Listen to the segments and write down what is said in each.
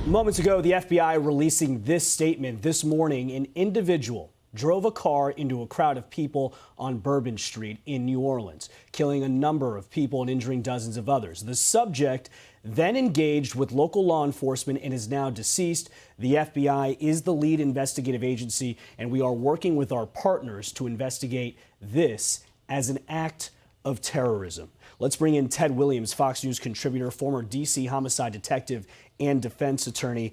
Moments ago, the FBI releasing this statement this morning. An individual drove a car into a crowd of people on Bourbon Street in New Orleans, killing a number of people and injuring dozens of others. The subject then engaged with local law enforcement and is now deceased. The FBI is the lead investigative agency, and we are working with our partners to investigate this as an act of terrorism. Let's bring in Ted Williams, Fox News contributor, former D.C. homicide detective and defense attorney.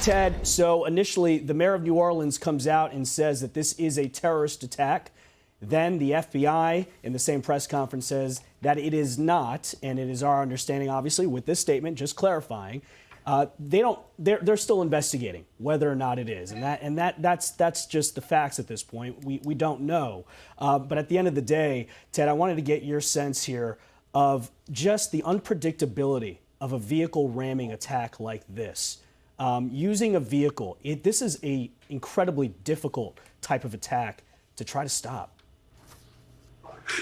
Ted, so initially the mayor of New Orleans comes out and says that this is a terrorist attack. Then the FBI in the same press conference says that it is not, and it is our understanding, obviously, with this statement, just clarifying, they're still investigating whether or not it is, and that's just the facts at this point. We don't know, but at the end of the day, Ted, I wanted to get your sense here of just the unpredictability of a vehicle ramming attack like this. Using a vehicle, this is a incredibly difficult type of attack to try to stop.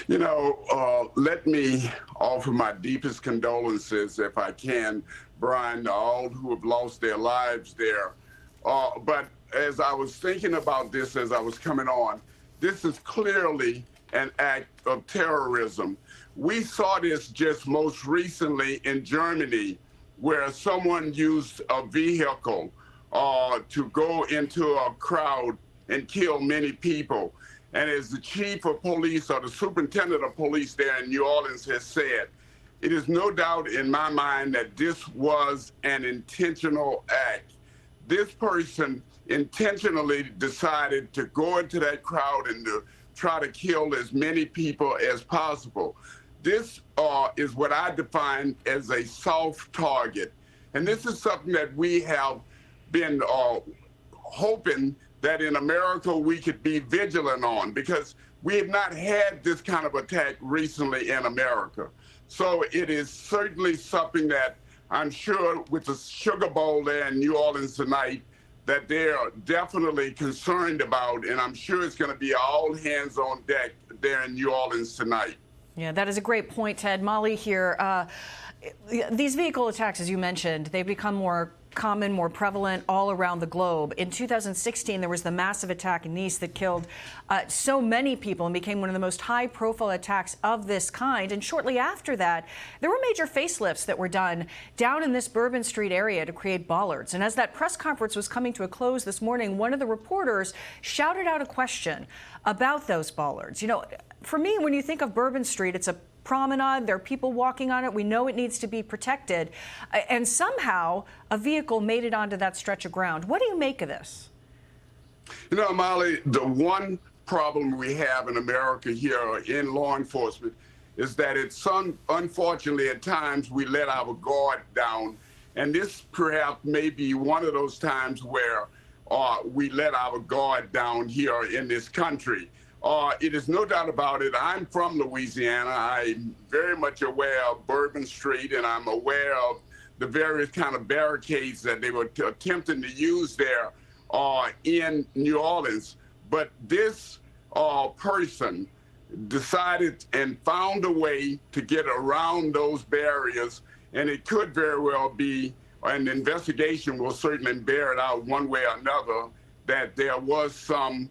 You know, let me offer my deepest condolences, if I can, Brian, to all who have lost their lives there. But as I was thinking about this as I was coming on, this is clearly an act of terrorism. We saw this just most recently in Germany, where someone used a vehicle to go into a crowd and kill many people. And as the chief of police or the superintendent of police there in New Orleans has said, it is no doubt in my mind that this was an intentional act. This person intentionally decided to go into that crowd and to try to kill as many people as possible. This is what I define as a soft target. And this is something that we have been hoping that in America we could be vigilant on, because we have not had this kind of attack recently in America. So it is certainly something that I'm sure with the Sugar Bowl there in New Orleans tonight, that they're definitely concerned about, and I'm sure it's going to be all hands on deck there in New Orleans tonight. Yeah, that is a great point, Ted. Molly here. These vehicle attacks, as you mentioned, they've become more common, more prevalent all around the globe. In 2016, there was the massive attack in Nice that killed so many people and became one of the most high-profile attacks of this kind. And shortly after that, there were major facelifts that were done down in this Bourbon Street area to create bollards. And as that press conference was coming to a close this morning, one of the reporters shouted out a question about those bollards. You know, for me, when you think of Bourbon Street, it's a promenade, there are people walking on it, we know it needs to be protected, and somehow a vehicle made it onto that stretch of ground. What do you make of this? You know, Molly, the one problem we have in America here in law enforcement is that it's unfortunately at times we let our guard down, and this perhaps may be one of those times where we let our guard down here in this country. It is no doubt about it. I'm from Louisiana. I'm very much aware of Bourbon Street, and I'm aware of the various kind of barricades that they were attempting to use there in New Orleans. But this person decided and found a way to get around those barriers, and it could very well be, and the investigation will certainly bear it out one way or another, that there was some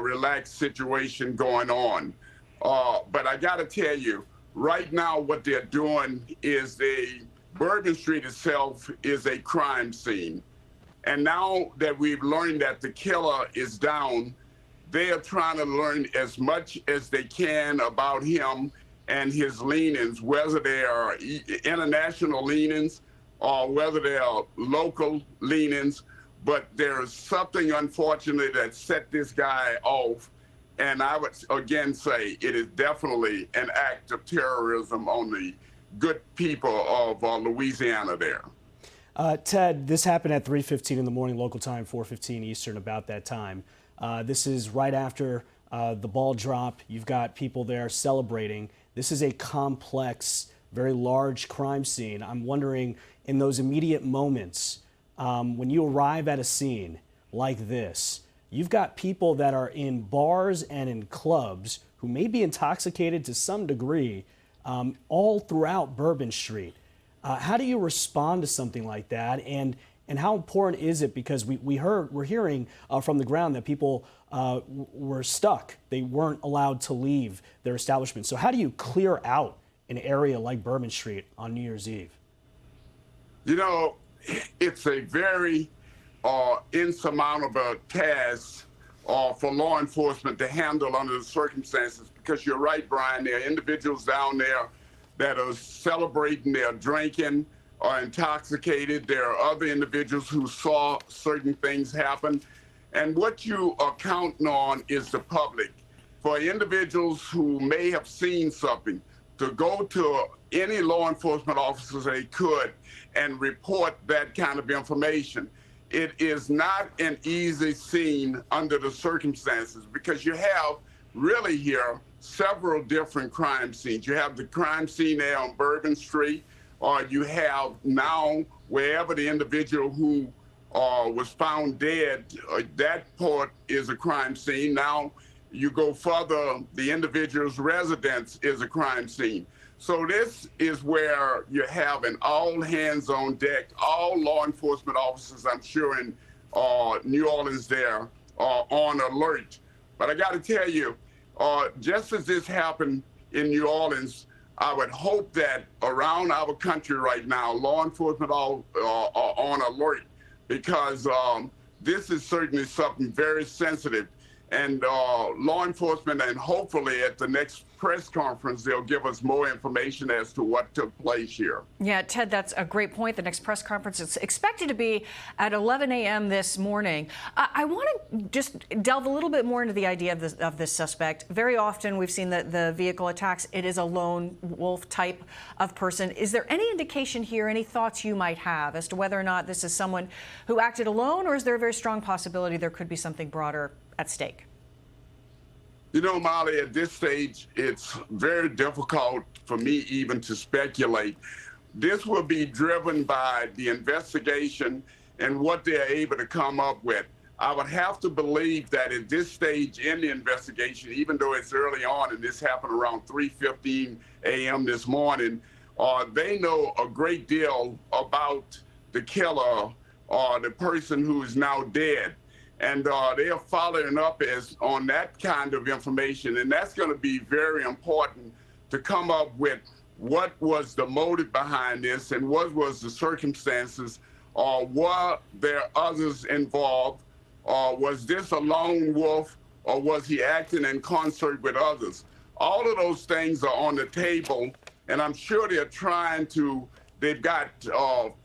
relaxed situation going on. But I got to tell you, right now what they're doing is Bourbon Street itself is a crime scene. And now that we've learned that the killer is down, they are trying to learn as much as they can about him and his leanings, whether they are international leanings or whether they are local leanings. But there's something, unfortunately, that set this guy off. And I would, again, say it is definitely an act of terrorism on the good people of Louisiana there. Ted, this happened at 3:15 in the morning, local time, 4:15 Eastern, about that time. This is right after the ball drop. You've got people there celebrating. This is a complex, very large crime scene. I'm wondering, in those immediate moments, when you arrive at a scene like this, you've got people that are in bars and in clubs who may be intoxicated to some degree all throughout Bourbon Street. How do you respond to something like that? And how important is it? Because we're hearing from the ground that people were stuck. They weren't allowed to leave their establishment. So how do you clear out an area like Bourbon Street on New Year's Eve? You know, it's a very insurmountable task for law enforcement to handle under the circumstances, because you're right, Brian, there are individuals down there that are celebrating, they're drinking, are intoxicated. There are other individuals who saw certain things happen. And what you are counting on is the public. For individuals who may have seen something, to go to any law enforcement officers they could and report that kind of information. It is not an easy scene under the circumstances, because you have really here several different crime scenes. You have the crime scene there on Bourbon Street, or you have now wherever the individual who was found dead, that part is a crime scene. Now you go further, the individual's residence is a crime scene. So this is where you have an all hands on deck, all law enforcement officers, I'm sure in New Orleans there, are on alert. But I got to tell you, just as this happened in New Orleans, I would hope that around our country right now, law enforcement are on alert, because this is certainly something very sensitive. And law enforcement, and hopefully at the next press conference, they'll give us more information as to what took place here. Yeah, Ted, that's a great point. The next press conference is expected to be at 11 a.m. this morning. I want to just delve a little bit more into the idea of this suspect. Very often we've seen the vehicle attacks. It is a lone wolf type of person. Is there any indication here, any thoughts you might have as to whether or not this is someone who acted alone, or is there a very strong possibility there could be something broader at stake? You know, Molly, at this stage, it's very difficult for me even to speculate. This will be driven by the investigation and what they're able to come up with. I would have to believe that at this stage in the investigation, even though it's early on and this happened around 3:15 a.m. this morning, they know a great deal about the killer or the person who is now dead. And they are following up on that kind of information. And that's going to be very important to come up with what was the motive behind this and what was the circumstances, or were there others involved, or was this a lone wolf, or was he acting in concert with others? All of those things are on the table, and I'm sure they've got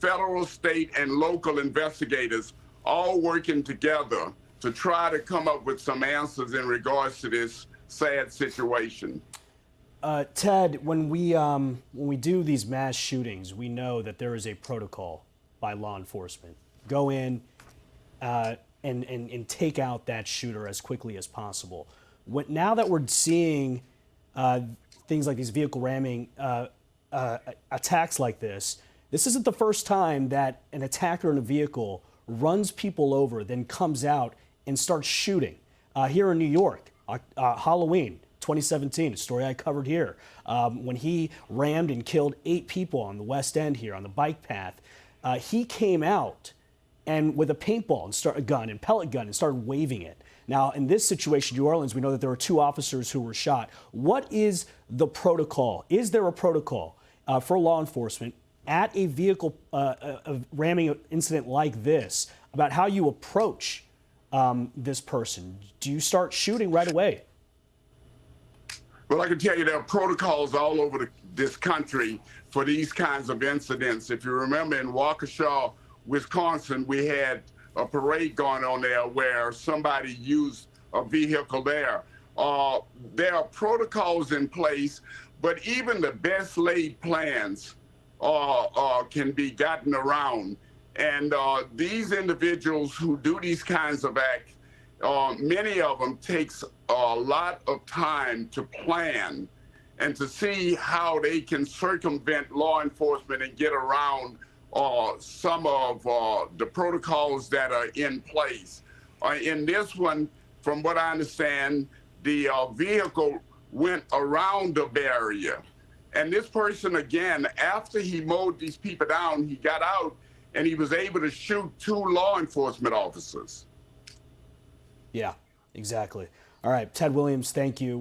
federal, state, and local investigators all working together to try to come up with some answers in regards to this sad situation. Ted, when we do these mass shootings, we know that there is a protocol by law enforcement. Go in and take out that shooter as quickly as possible. Now that we're seeing things like these vehicle ramming attacks like this isn't the first time that an attacker in a vehicle runs people over, then comes out and starts shooting. Here in New York, Halloween 2017, a story I covered here, when he rammed and killed 8 people on the West End here on the bike path. He came out and with a paintball and a gun and pellet gun and started waving it. Now, in this situation, New Orleans, we know that there were 2 officers who were shot. What is the protocol? Is there a protocol for law enforcement at a vehicle ramming incident like this about how you approach this person? Do you start shooting right away? Well, I can tell you there are protocols all over this country for these kinds of incidents. If you remember in Waukesha, Wisconsin, we had a parade going on there where somebody used a vehicle there. There are protocols in place, but even the best laid plans can be gotten around. And these individuals who do these kinds of acts, many of them takes a lot of time to plan and to see how they can circumvent law enforcement and get around some of the protocols that are in place. In this one, from what I understand, the vehicle went around the barrier. And this person, again, after he mowed these people down, he got out and he was able to shoot 2 law enforcement officers. Yeah, exactly. All right, Ted Williams, thank you.